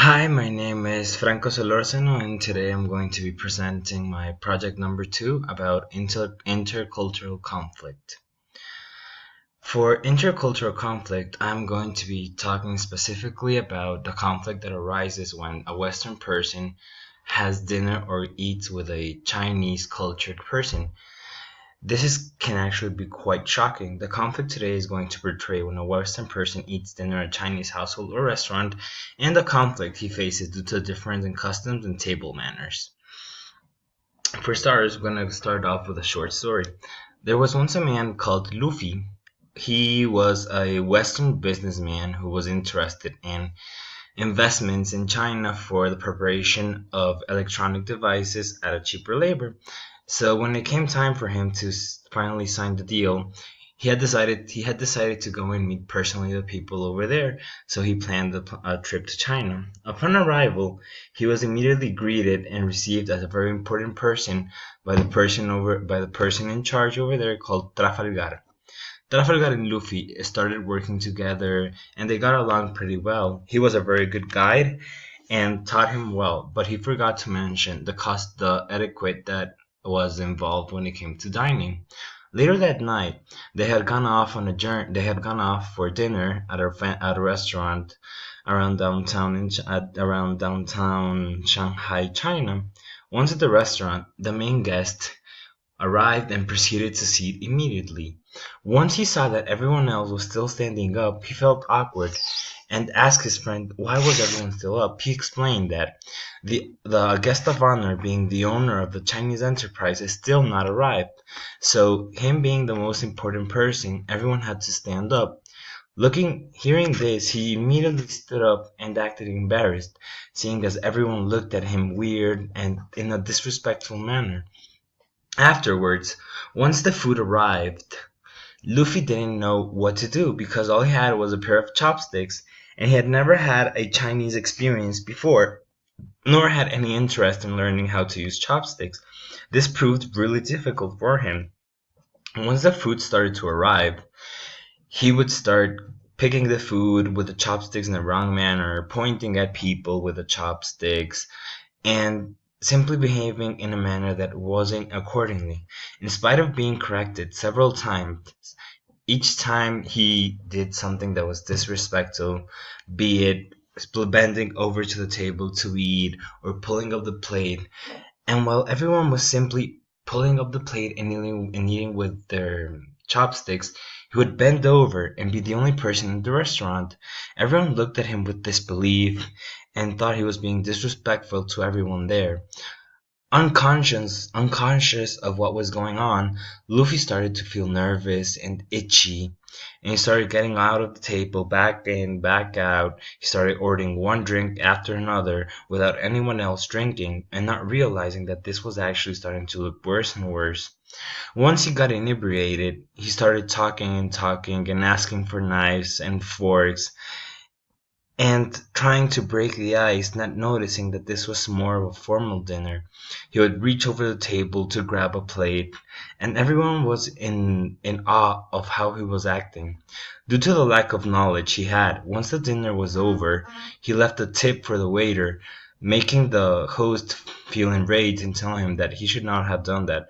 Hi, my name is Franco Solorzano, and today I'm going to be presenting my project number 2 about intercultural conflict. For intercultural conflict, I'm going to be talking specifically about the conflict that arises when a Western person has dinner or eats with a Chinese cultured person. Can actually be quite shocking. The conflict today is going to portray when a Western person eats dinner at a Chinese household or restaurant and the conflict he faces due to the difference in customs and table manners. For starters, we're going to start off with a short story. There was once a man called Luffy. He was a Western businessman who was interested in investments in China for the preparation of electronic devices at a cheaper labor. So when it came time for him to finally sign the deal, he had decided to go and meet personally the people over there. So he planned a trip to China. Upon arrival, he was immediately greeted and received as a very important person by the person in charge over there called Trafalgar. Trafalgar and Luffy started working together and they got along pretty well. He was a very good guide and taught him well, but he forgot to mention the etiquette that was involved when it came to dining. Later that night, they had gone off on a journey. They had gone off for dinner at a restaurant around downtown Shanghai, China. Once at the restaurant, the main guest arrived and proceeded to sit immediately. Once he saw that everyone else was still standing up, he felt awkward and asked his friend why was everyone still up. He explained that the guest of honor, being the owner of the Chinese enterprise, is still not arrived. So him being the most important person, everyone had to stand up. Hearing this, he immediately stood up and acted embarrassed, seeing as everyone looked at him weird and in a disrespectful manner. Afterwards, once the food arrived, Luffy didn't know what to do because all he had was a pair of chopsticks and he had never had a Chinese experience before, nor had any interest in learning how to use chopsticks. This proved really difficult for him. Once the food started to arrive, he would start picking the food with the chopsticks in the wrong manner, pointing at people with the chopsticks, and simply behaving in a manner that wasn't accordingly. In spite of being corrected several times, each time he did something that was disrespectful, be it bending over to the table to eat or pulling up the plate, and while everyone was simply pulling up the plate and eating with their chopsticks, he would bend over and be the only person in the restaurant. Everyone looked at him with disbelief and thought he was being disrespectful to everyone there. Unconscious of what was going on, Luffy started to feel nervous and itchy, and he started getting out of the table, back in, back out. He started ordering one drink after another without anyone else drinking, and not realizing that this was actually starting to look worse and worse. Once he got inebriated, he started talking and asking for knives and forks and trying to break the ice, not noticing that this was more of a formal dinner. He would reach over the table to grab a plate, and everyone was in awe of how he was acting. Due to the lack of knowledge he had, once the dinner was over, he left a tip for the waiter, making the host feel enraged and telling him that he should not have done that,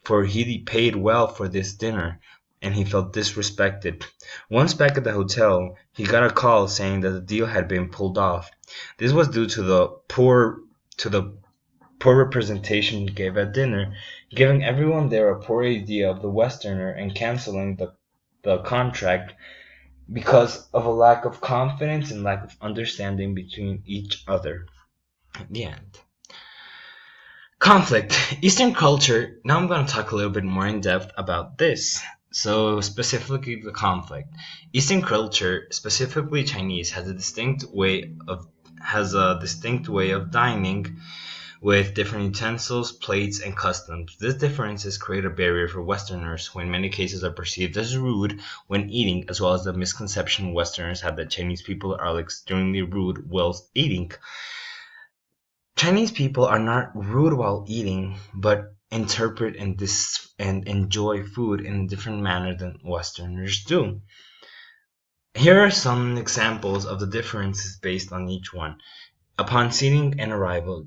for he paid well for this dinner, and he felt disrespected. Once back at the hotel, he got a call saying that the deal had been pulled off. This was due to the poor representation he gave at dinner, giving everyone there a poor idea of the Westerner and canceling the contract because of a lack of confidence and lack of understanding between each other. The end. Conflict. Eastern culture. Now I'm going to talk a little bit more in depth about this. So, specifically the conflict. Eastern culture, specifically Chinese, has a distinct way of dining with different utensils, plates, and customs. These differences create a barrier for Westerners who in many cases are perceived as rude when eating, as well as the misconception Westerners have that Chinese people are extremely rude whilst eating. Chinese people are not rude while eating, but interpret and enjoy food in a different manner than Westerners do. Here are some examples of the differences based on each one. Upon seating and arrival.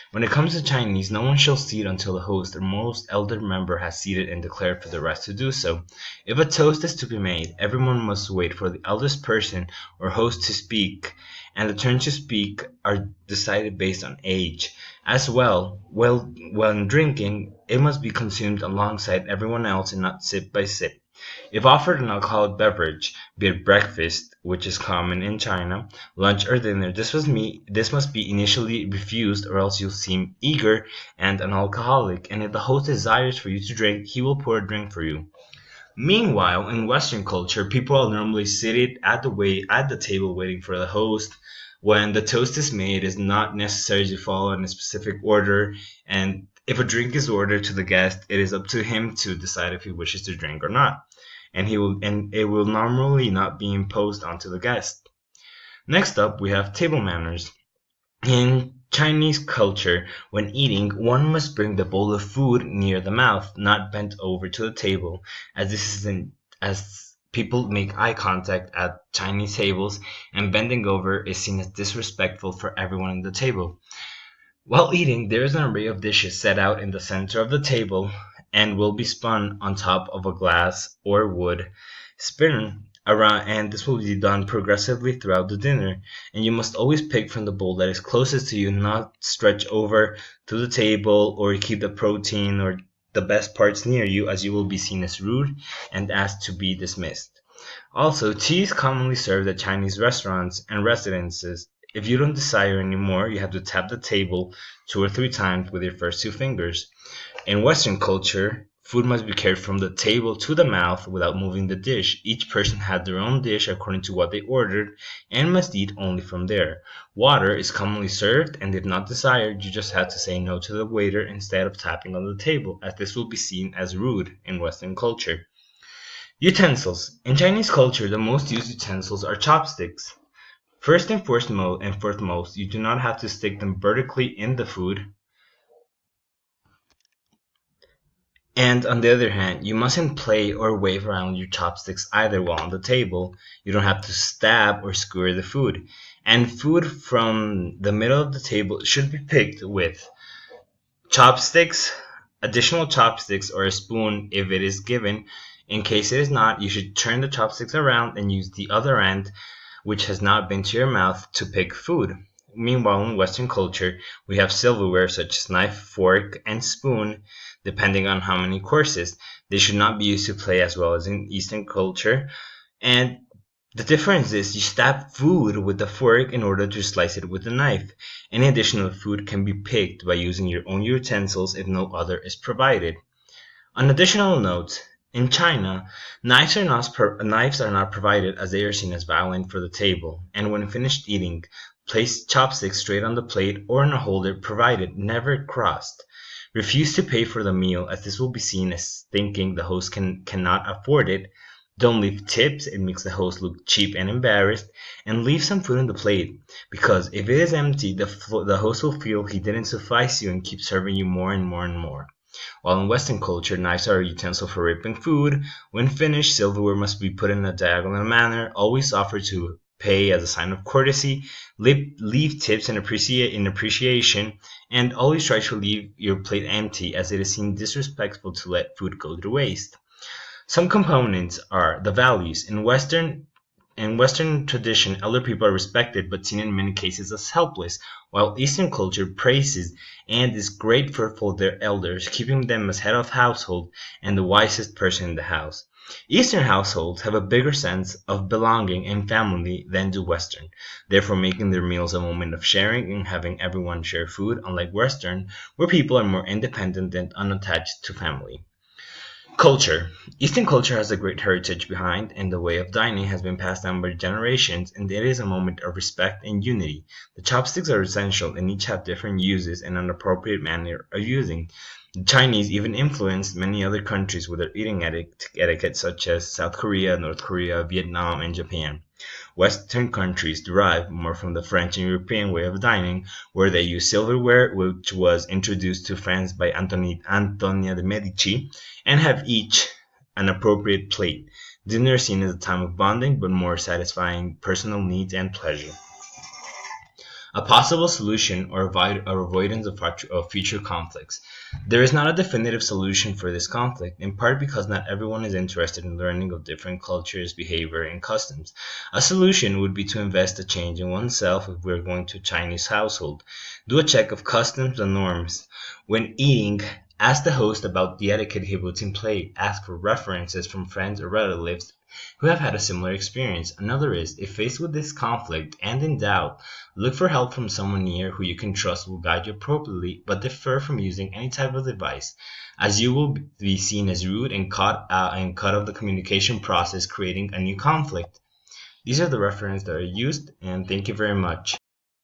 When it comes to Chinese, no one shall seat until the host or most elder member has seated and declared for the rest to do so. If a toast is to be made, everyone must wait for the eldest person or host to speak, and the turns to speak are decided based on age. As well, when drinking, it must be consumed alongside everyone else and not sip by sip. If offered an alcoholic beverage, be it breakfast, which is common in China, lunch or dinner, this must be initially refused or else you'll seem eager and an alcoholic, and if the host desires for you to drink, he will pour a drink for you. Meanwhile, in Western culture, people are normally seated at the table waiting for the host. When the toast is made, it's not necessary to follow in a specific order, and if a drink is ordered to the guest, it is up to him to decide if he wishes to drink or not, and it will normally not be imposed onto the guest. Next up, we have table manners. In Chinese culture, when eating, one must bring the bowl of food near the mouth, not bent over to the table, as this is in, as people make eye contact at Chinese tables, and bending over is seen as disrespectful for everyone at the table. While eating, there is an array of dishes set out in the center of the table and will be spun on top of a glass or wood spoon around, and this will be done progressively throughout the dinner. And you must always pick from the bowl that is closest to you, not stretch over to the table or keep the protein or the best parts near you, as you will be seen as rude and asked to be dismissed. Also, tea is commonly served at Chinese restaurants and residences. If you don't desire any more, you have to tap the table 2 or 3 times with your first 2 fingers. In Western culture, food must be carried from the table to the mouth without moving the dish. Each person had their own dish according to what they ordered and must eat only from there. Water is commonly served, and if not desired, you just have to say no to the waiter instead of tapping on the table, as this will be seen as rude in Western culture. Utensils. In Chinese culture, the most used utensils are chopsticks. First and foremost, you do not have to stick them vertically in the food, and on the other hand, you mustn't play or wave around your chopsticks either while on the table. You don't have to stab or skewer the food. And food from the middle of the table should be picked with chopsticks, additional chopsticks, or a spoon if it is given. In case it is not, you should turn the chopsticks around and use the other end, which has not been to your mouth, to pick food. Meanwhile, in Western culture, we have silverware such as knife, fork, and spoon, depending on how many courses. They should not be used to play as well as in Eastern culture. And the difference is you stab food with the fork in order to slice it with a knife. Any additional food can be picked by using your own utensils if no other is provided. On additional note, in China, knives are not provided as they are seen as violent for the table, and when finished eating, place chopsticks straight on the plate or in a holder provided, never crossed. Refuse to pay for the meal, as this will be seen as thinking the host cannot afford it. Don't leave tips, it makes the host look cheap and embarrassed, and leave some food on the plate, because if it is empty, the host will feel he didn't suffice you and keep serving you more and more and more. While in Western culture, knives are a utensil for ripping food. When finished, silverware must be put in a diagonal manner. Always offer to pay as a sign of courtesy. Leave tips in appreciation, and always try to leave your plate empty, as it is seen disrespectful to let food go to waste. Some components are the values. In Western tradition, elder people are respected but seen in many cases as helpless, while Eastern culture praises and is grateful for their elders, keeping them as head of household and the wisest person in the house. Eastern households have a bigger sense of belonging and family than do Western, therefore making their meals a moment of sharing and having everyone share food, unlike Western, where people are more independent and unattached to family. Culture. Eastern culture has a great heritage behind, and the way of dining has been passed down by generations, and it is a moment of respect and unity. The chopsticks are essential, and each have different uses and an appropriate manner of using. The Chinese even influenced many other countries with their eating etiquette, such as South Korea, North Korea, Vietnam, and Japan. Western countries derive more from the French and European way of dining, where they use silverware, which was introduced to France by Antonia de Medici, and have each an appropriate plate. Dinner is seen as a time of bonding, but more satisfying personal needs and pleasure. A possible solution or avoidance of future conflicts. There is not a definitive solution for this conflict, in part because not everyone is interested in learning of different cultures, behavior, and customs. A solution would be to invest a change in oneself if we're going to a Chinese household. Do a check of customs and norms. When eating, ask the host about the etiquette he puts in play. Ask for references from friends or relatives who have had a similar experience. Another is, if faced with this conflict and in doubt, look for help from someone near who you can trust will guide you appropriately, but defer from using any type of advice, as you will be seen as rude and cut off the communication process, creating a new conflict. These are the references that are used, and thank you very much.